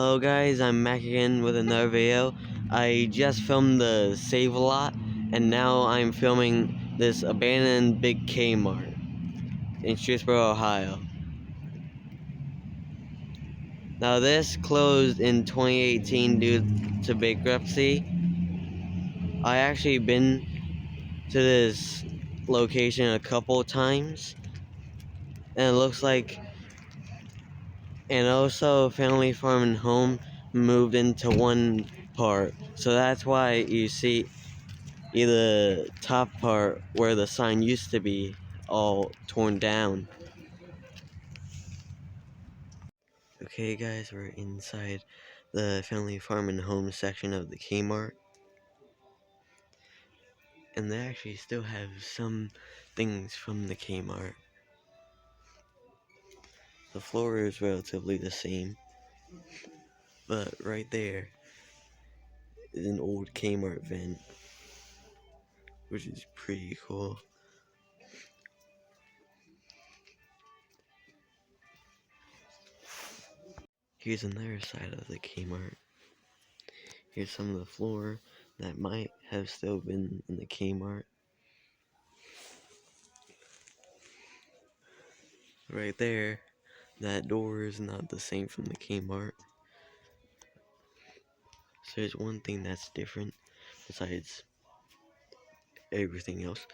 Hello guys, I'm back again with another video. I just filmed the Save-A-Lot, and now I'm filming this abandoned Big Kmart in Shrewsbury, Ohio. Now this closed in 2018 due to bankruptcy. I actually been to this location a couple times, and it looks like, and also Family Farm and Home moved into one part, so that's why you see the top part where the sign used to be all torn down. Okay guys, we're inside the Family Farm and Home section of the Kmart, and they actually still have some things from the Kmart. The floor is relatively the same, but right there is an old Kmart vent, which is pretty cool. Here's another side of the Kmart. Here's some of the floor that might have still been in the Kmart. Right there, that door is not the same from the Kmart. So there's one thing that's different besides everything else.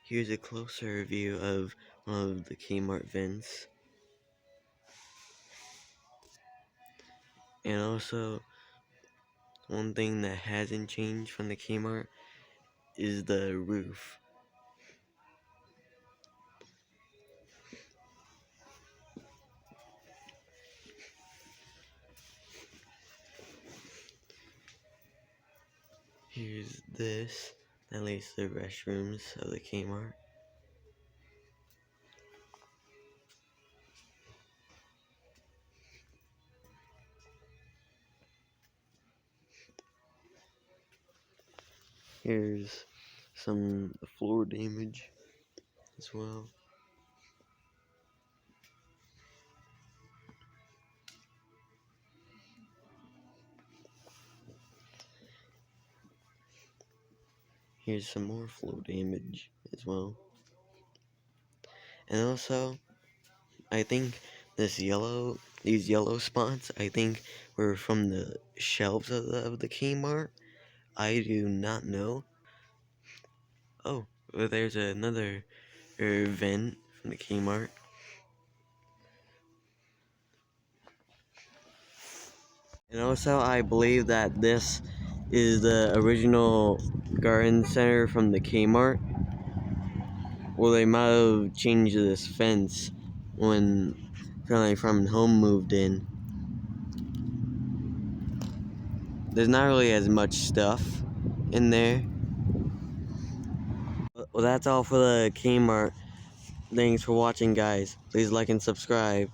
Here's a closer view of one of the Kmart vents. And also, one thing that hasn't changed from the Kmart is the roof. Here's this that leads to the restrooms of the Kmart. Here's some floor damage as well. Here's some more floor damage as well. And also, I think these yellow spots, I think were from the shelves of the Kmart. I do not know. Oh, well, there's another vent from the Kmart. And also, I believe that this is the original garden center from the Kmart. Well, they might have changed this fence when Family Farm and Home moved in. There's not really as much stuff in there. Well, that's all for the Kmart. Thanks for watching, guys. Please like and subscribe.